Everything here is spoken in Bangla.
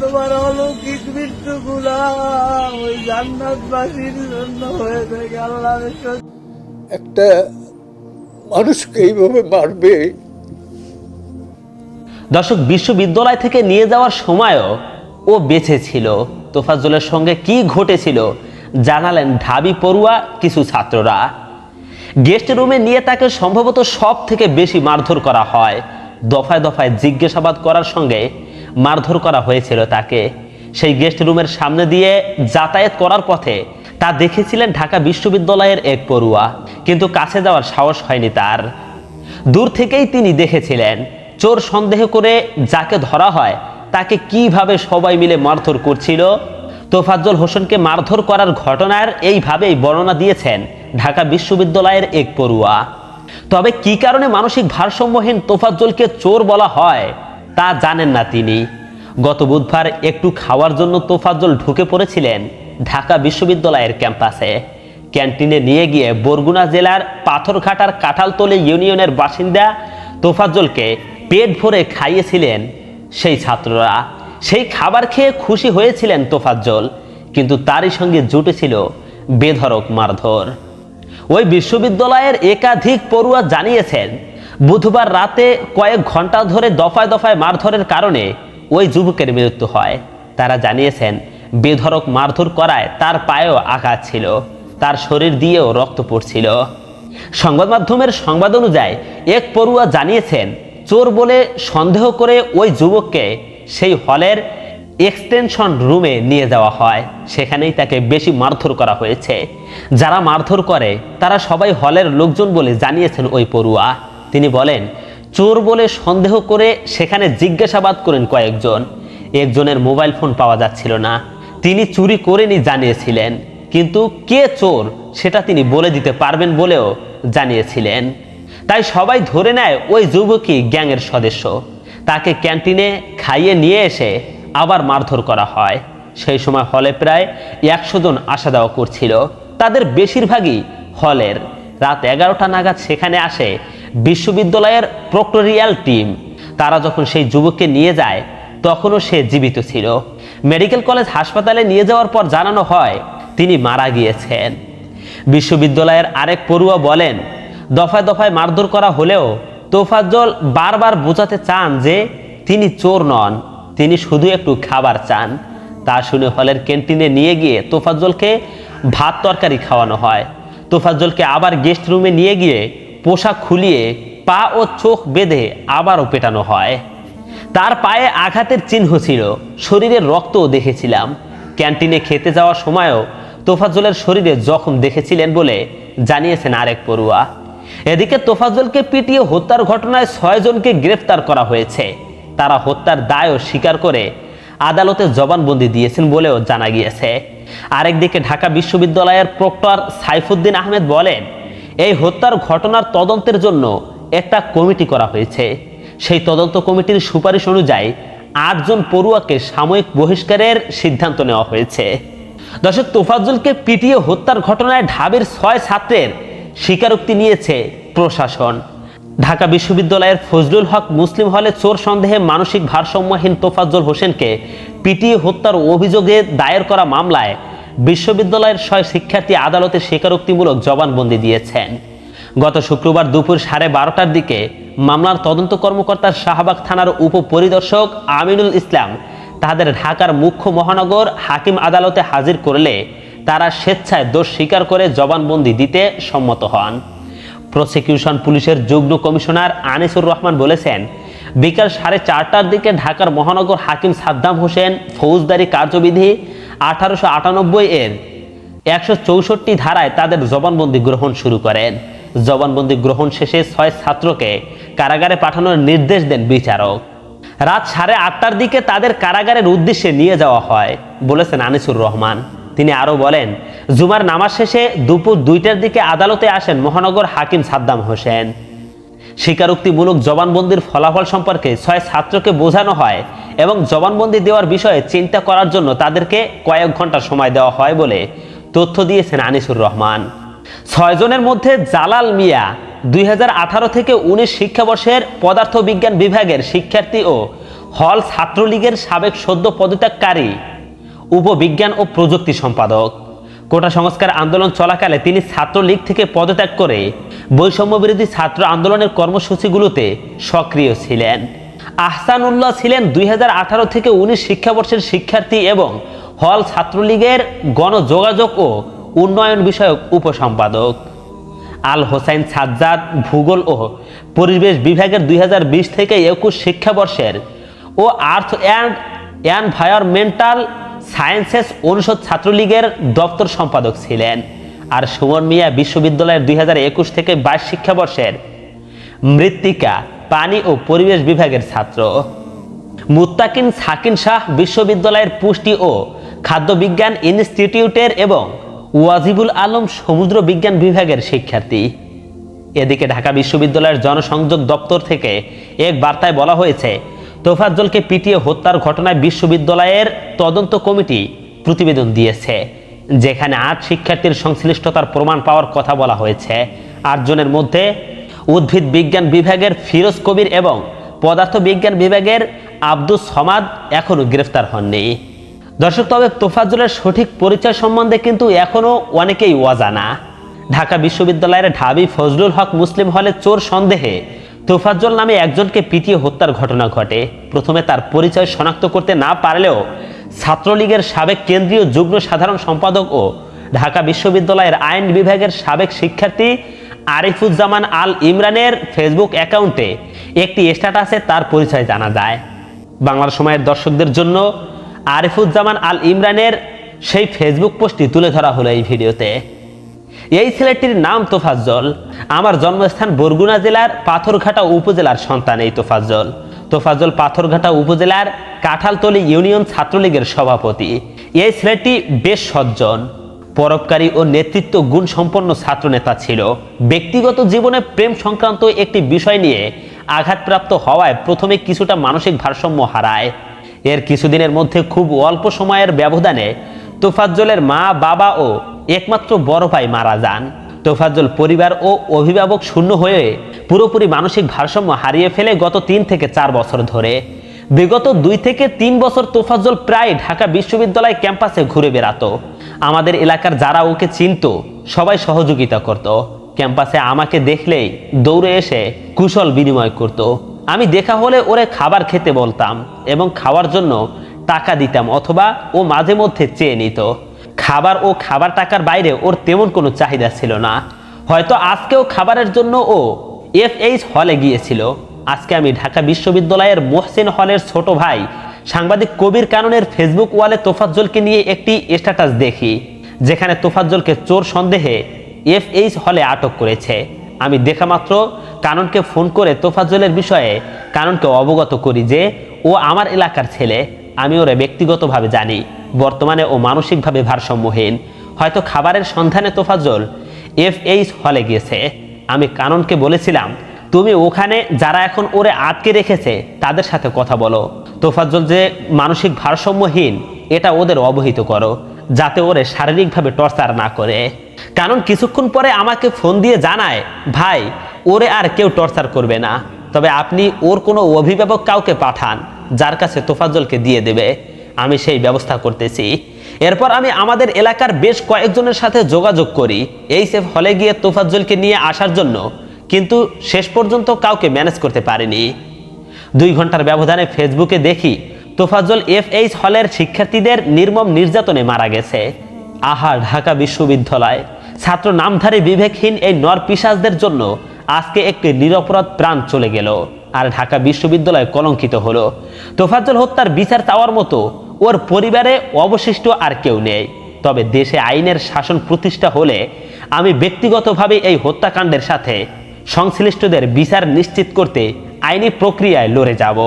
তোমার অলৌকিক মৃত্যুগুলা ওই জান্নাতবাসীর জন্য হয়ে থাকে। আল্লাহ একটা মানুষকে এইভাবে মারবে। দর্শক, বিশ্ববিদ্যালয় থেকে নিয়ে যাওয়ার সময়ও ও বেঁচে ছিল। তোফাজ্জলের সঙ্গে কি ঘটেছিল জানালেন ঢাবি পড়ুয়া কিছু ছাত্ররা। গেস্ট রুমে নিয়ে তাকে সম্ভবত সব থেকে বেশি মারধর করা হয়। দফায় দফায় জিজ্ঞাসাবাদ করার সঙ্গে মারধর করা হয়েছিল তাকে। সেই গেস্ট রুমের সামনে দিয়ে যাতায়াত করার পথে তা দেখেছিলেন ঢাকা বিশ্ববিদ্যালয়ের এক পড়ুয়া, কিন্তু কাছে যাওয়ার সাহস হয়নি তার। দূর থেকেই তিনি দেখেছিলেন চোর সন্দেহ করে যাকে ধরা হয় তাকে কিভাবে সবাই মিলে মারধর করছিল। তোফাজ্জল হোসেনকে মারধর করার ঘটনার এইভাবেই বর্ণনা দিয়েছেন ঢাকা বিশ্ববিদ্যালয়ের এক পড়ুয়া। তবে কি কারণে মানসিক ভারসাম্যহীন তোফাজ্জলকে চোর বলা হয় তা জানেন না তিনি। গত বুধবার একটু খাওয়ার জন্য তোফাজ্জল ঢুকে পড়েছিলেন ঢাকা বিশ্ববিদ্যালয়ের ক্যাম্পাসে। ক্যান্টিনে নিয়ে গিয়ে বরগুনা জেলার পাথরঘাটার কাঁঠালতলী ইউনিয়নের বাসিন্দা তোফাজ্জলকে পেট ভরে খাইয়েছিলেন সেই ছাত্ররা। সেই খাবার খেয়ে খুশি হয়েছিলেন তোফাজ্জল, কিন্তু তারই সঙ্গে জুটেছিল বেধড়ক মারধর। ওই বিশ্ববিদ্যালয়ের একাধিক পড়ুয়া জানিয়েছেন বুধবার রাতে কয়েক ঘন্টা ধরে দফায় দফায় মারধরের কারণে ওই যুবকের মৃত্যু হয়। তারা জানিয়েছেন বেধড়ক মারধর করায় তার পায়েও আঘাত ছিল, তার শরীর দিয়েও রক্ত পড়ছিল। সংবাদ মাধ্যমের সংবাদ অনুযায়ী এক পড়ুয়া জানিয়েছেন চোর বলে সন্দেহ করে ওই যুবককে সেই হলের এক্সটেনশন রুমে নিয়ে যাওয়া হয়। সেখানেই তাকে বেশি মারধর করা হয়েছে। যারা মারধর করে তারা সবাই হলের লোকজন বলে জানিয়েছেন ওই পড়ুয়া। তিনি বলেন চোর বলে সন্দেহ করে সেখানে জিজ্ঞাসাবাদ করেন কয়েকজন। একজনের মোবাইল ফোন পাওয়া যাচ্ছিল না, তিনি চুরি করেনি জানিয়েছিলেন, কিন্তু কে চোর সেটা তিনি বলে দিতে পারবেন বলেও জানিয়েছিলেন। তাই সবাই ধরে নেয় ওই যুবকই গ্যাংয়ের সদস্য। তাকে ক্যান্টিনে খাইয়ে নিয়ে এসে আবার মারধর করা হয়। সেই সময় হলে প্রায় 100 জন আসা যাওয়া করছিল। তাদের বেশিরভাগই হলের। রাত 11টা নাগাদ সেখানে আসে বিশ্ববিদ্যালয়ের প্রক্টোরিয়াল টিম। তারা যখন সেই যুবককে নিয়ে যায় তখনও সে জীবিত ছিল। মেডিকেল কলেজ হাসপাতালে নিয়ে যাওয়ার পর জানানো হয় তিনি মারা গিয়েছেন। বিশ্ববিদ্যালয়ের আরেক পড়ুয়া বলেন দফায় দফায় মারধর করা হলেও তোফাজ্জল বারবার বোঝাতে চান যে তিনি চোর নন, তিনি শুধু একটু খাবার চান। তা শুনে হলের ক্যান্টিনে নিয়ে গিয়ে তোফাজ্জলকে ভাত তরকারি খাওয়ানো হয়। তোফাজ্জলকে আবার গেস্ট রুমে নিয়ে গিয়ে পোশাক খুলিয়ে পা ও চোখ বেঁধে আবারও পেটানো হয়। তার পায়ে আঘাতের চিহ্ন ছিল, শরীরের রক্তও দেখেছিলাম। ক্যান্টিনে খেতে যাওয়ার সময়ও তোফাজ্জলের শরীরে জখম দেখেছিলেন বলে জানিয়েছেন আরেক পড়ুয়া। এদিকে তোফাজ্জলকে পিটিয়ে হত্যার ঘটনায় 6 জনকে গ্রেফতার করা হয়েছে। তারা হত্যার দায়ও স্বীকার করে আদালতে জবানবন্দি দিয়েছেন বলেও জানা গিয়েছে। আরেকদিকে ঢাকা বিশ্ববিদ্যালয়ের প্রক্টর সাইফুদ্দিন আহমেদ বলেন এই হত্যার ঘটনার তদন্তের জন্য একটা কমিটি করা হয়েছে। সেই তদন্ত কমিটির সুপারিশ অনুযায়ী 8 জন পড়ুয়াকে সাময়িক বহিষ্কারের সিদ্ধান্ত নেওয়া হয়েছে। দর্শক, তোফাজ্জলকে পিটিয়ে হত্যার ঘটনায় ঢাবির 6 ছাত্রের স্বীকারোক্তি নিয়েছে প্রশাসন। ঢাকা বিশ্ববিদ্যালয়ের ফজলুল হক মুসলিম হলে চোর সন্দেহে মানসিক ভারসাম্যহীন তোফাজ্জল হোসেনকে পিটিয়ে হত্যার অভিযোগে দায়ের করা মামলায় বিশ্ববিদ্যালয়ের 6 শিক্ষার্থী আদালতে স্বীকারোক্তিমূলক জবানবন্দি দিয়েছেন। গত শুক্রবার দুপুর 12:30টার দিকে মামলার তদন্ত কর্মকর্তা শাহবাগ থানার উপপরিদর্শক আমিনুল ইসলাম তাদের ঢাকার মুখ্য মহানগর হাকিম আদালতে হাজির করলে তারা স্বেচ্ছায় দোষ স্বীকার করে জবানবন্দি দিতে সম্মত হন। প্রসিকিউশন পুলিশের যুগ্ম কমিশনার আনিসুর রহমান বলেছেন বিকাল 4:30টার দিকে ঢাকার মহানগর হাকিম সাদ্দাম হোসেন ফৌজদারি কার্যবিধি 1898 এর 164 ধারায় তাদের জবানবন্দি গ্রহণ শুরু করেন। জবানবন্দি গ্রহণ শেষে 6 ছাত্রকে কারাগারে পাঠানোর নির্দেশ দেন বিচারক। রাত 8:30টার দিকে তাদের কারাগারের উদ্দেশ্যে নিয়ে যাওয়া হয় বলেছেন আনিসুর রহমান। তিনি আরো বলেন জুমার নামাজ শেষে দুপুর 2টার দিকে আদালতে আসেন মহানগর হাকিম সাদ্দাম হোসেন। স্বীকারোক্তিমূলক জবানবন্দির ফলাফল সম্পর্কে 6 ছাত্রকে বোঝানো হয় এবং জবানবন্দি দেওয়ার বিষয়ে চিন্তা করার জন্য তাদেরকে কয়েক ঘন্টা সময় দেওয়া হয় বলে তথ্য দিয়েছেন আনিসুর রহমান। 6 জনের মধ্যে জালাল মিয়া 2018 থেকে 19 শিক্ষাবর্ষের পদার্থবিজ্ঞান বিভাগের শিক্ষার্থী ও হল ছাত্রলীগের সাবেক সদ্য পদত্যাগকারী উপবিজ্ঞান ও প্রযুক্তি সম্পাদক। কোটা সংস্কার আন্দোলন চলাকালে তিনি ছাত্রলীগ থেকে পদত্যাগ করে বৈষম্য বিরোধী ছাত্র আন্দোলনের কর্মসূচিগুলোতে সক্রিয় ছিলেন। আহসানুল্লাহ ছিলেন 2018 থেকে 19 শিক্ষাবর্ষের শিক্ষার্থী এবং হল ছাত্রলীগের গণযোগাযোগ ও উন্নয়ন বিষয়ক উপসম্পাদক। আল হোসাইন সাজ্জাদ ভূগোল ও পরিবেশ বিভাগের 2020 থেকে 21 শিক্ষাবর্ষের ও আর্থ অ্যান্ড এনভায়রনমেন্টাল সায়েন্সেস অনুষদ ছাত্রলীগের দপ্তর সম্পাদক ছিলেন। আর সুমন মিয়া বিশ্ববিদ্যালয়ের 2021 থেকে 22 শিক্ষাবর্ষের মৃত্তিকা পানি ও পরিবেশ বিভাগের ছাত্র। মুত্তাকিন সাকিন শাহ বিশ্ববিদ্যালয়ের পুষ্টি ও খাদ্য বিজ্ঞান ইনস্টিটিউটের এবং ওয়াজিবুল আলম সমুদ্র বিজ্ঞান বিভাগের শিক্ষার্থী। এদিকে ঢাকা বিশ্ববিদ্যালয়ের জনসংযোগ দপ্তর থেকে এক বার্তায় বলা হয়েছে, তোফাজ্জলকে পিটিয়ে হত্যার ঘটনায় বিশ্ববিদ্যালয়ের তদন্ত কমিটি প্রতিবেদন দিয়েছে, যেখানে 8 শিক্ষার্থীর সংশ্লিষ্টতার প্রমাণ পাওয়ার কথা বলা হয়েছে। 8 জনের মধ্যে উদ্ভিদ বিজ্ঞান বিভাগের ফিরোজ কবির এবং পদার্থ বিজ্ঞান বিভাগের আব্দুস সমাদ এখনও গ্রেফতার হননি। দর্শক, তবে তোফাজ্জলের সঠিক পরিচয় সম্বন্ধে কিন্তু এখনও অনেকেই অজানা। ঢাকা বিশ্ববিদ্যালয়ের ঢাবি ফজলুল হক মুসলিম হলে চোর সন্দেহে তোফাজ্জল নামে একজনকে পিটিয়ে হত্যার ঘটনা ঘটে। প্রথমে তার পরিচয় শনাক্ত করতে না পারলেও ছাত্রলীগের সাবেক কেন্দ্রীয় যুগ্ম সাধারণ সম্পাদক ও ঢাকা বিশ্ববিদ্যালয়ের আইন বিভাগের সাবেক শিক্ষার্থী আরিফুজ্জামান আল ইমরানের ফেসবুক অ্যাকাউন্টে একটি স্ট্যাটাসে তার পরিচয় জানা যায়। বাংলার সময়ের দর্শকদের জন্য আরিফুজ্জামান আল ইমরানের সেই ফেসবুক পোস্টটি তুলে ধরা হলো এই ভিডিওতে। এই ছেলেটির নাম তোফাজ্জল। আমার জন্মস্থান বরগুনা জেলার পাথরঘাটা উপজেলার সন্তান এই তোফাজ্জল। তোফাজ্জল পাথরঘাটা উপজেলার কাঁঠালতলী ইউনিয়ন ছাত্রলীগের সভাপতি। এই ছেলেটি বেশ সজ্জন, পরোপকারী ও নেতৃত্ব গুণ সম্পন্ন ছাত্রনেতা ছিল। ব্যক্তিগত জীবনে প্রেম সংক্রান্ত একটি বিষয় নিয়ে আঘাতপ্রাপ্ত হওয়ায় প্রথমে কিছুটা মানসিক ভারসাম্য হারায়। এর কিছুদিনের মধ্যে খুব অল্প সময়ের ব্যবধানে তোফাজ্জলের মা, বাবা ও একমাত্র বড় ভাই মারা যান। তোফাজ্জল পরিবার ও অভিভাবক শূন্য হয়ে পুরোপুরি মানসিক ভারসাম্য হারিয়ে ফেলে গত 3 থেকে 4 বছর ধরে। বিগত 2 থেকে 3 বছর তোফাজ্জল প্রায় ঢাকা বিশ্ববিদ্যালয় ক্যাম্পাসে ঘুরে বেড়াতো। আমাদের এলাকার যারা ওকে চিনত সবাই সহযোগিতা করত। ক্যাম্পাসে আমাকে দেখলেই দৌড়ে এসে কুশল বিনিময় করত। আমি দেখা হলে ওরে খাবার খেতে বলতাম এবং খাওয়ার জন্য টাকা দিতাম, অথবা ও মাঝে মধ্যে চেয়ে নিত। খাবার ও খাবার টাকার বাইরে ওর তেমন কোনো চাহিদা ছিল না। হয়তো আজকেও খাবারের জন্য ও FH হলে গিয়েছিল। আজকে আমি ঢাকা বিশ্ববিদ্যালয়ের মোহসিন হলের ছোট ভাই সাংবাদিক কবির কাননের ফেসবুক ওয়ালে তোফাজ্জলকে নিয়ে একটি স্ট্যাটাস দেখি, যেখানে তোফাজ্জলকে চোর সন্দেহে FH হলে আটক করেছে। আমি দেখা মাত্র কাননকে ফোন করে তোফাজ্জলের বিষয়ে কাননকে অবগত করি যে ও আমার এলাকার ছেলে, আমি ওরে ব্যক্তিগতভাবে জানি। বর্তমানে ও মানসিকভাবে ভারসাম্যহীন। হয়তো খাবারের সন্ধানে তোফাজ্জল FH হলে গিয়েছে। আমি কাননকে বলেছিলাম, তুমি ওখানে যারা এখন ওরে আটকে রেখেছে তাদের সাথে কথা বলো। তোফাজ্জল যে মানসিক ভারসাম্যহীন এটা ওদের অবহিত করো, যাতে ওরে শারীরিকভাবে টর্চার না করে। কারণ কিছুক্ষণ পরে আমাকে ফোন দিয়ে জানায়, ভাই ওরে আর কেউ টর্চার করবে না, তবে আপনি ওর কোনো অভিভাবক কাউকে পাঠান যার কাছে তোফাজ্জলকে দিয়ে দেবে। আমি সেই ব্যবস্থা করতেছি। এরপর আমি আমাদের এলাকার বেশ কয়েকজনের সাথে যোগাযোগ করি এইচএফ হলে গিয়ে তোফাজ্জলকে নিয়ে আসার জন্য, কিন্তু শেষ পর্যন্ত কাউকে ম্যানেজ করতে পারিনি। 2 ঘন্টার ব্যবধানে ফেসবুকে দেখি তোফাজ্জল FH হলের শিক্ষার্থীদের নির্মম নির্যাতনে মারা গেছে। আহা, ঢাকা বিশ্ববিদ্যালয় ছাত্র নামধারী বিবেকহীন এই নরপিশাচদের জন্য আজকে একটি নিরপরাধ প্রাণ চলে গেল, আর ঢাকা বিশ্ববিদ্যালয় কলঙ্কিত হলো। তোফাজ্জল হত্যার বিচার চাওয়ার মতো ওর পরিবারে অবশিষ্ট আর কেউ নেই। তবে দেশে আইনের শাসন প্রতিষ্ঠা হলে আমি ব্যক্তিগতভাবে এই হত্যাকাণ্ডের সাথে সংশ্লিষ্টদের বিচার নিশ্চিত করতে আইনি প্রক্রিয়ায় লড়ে যাব।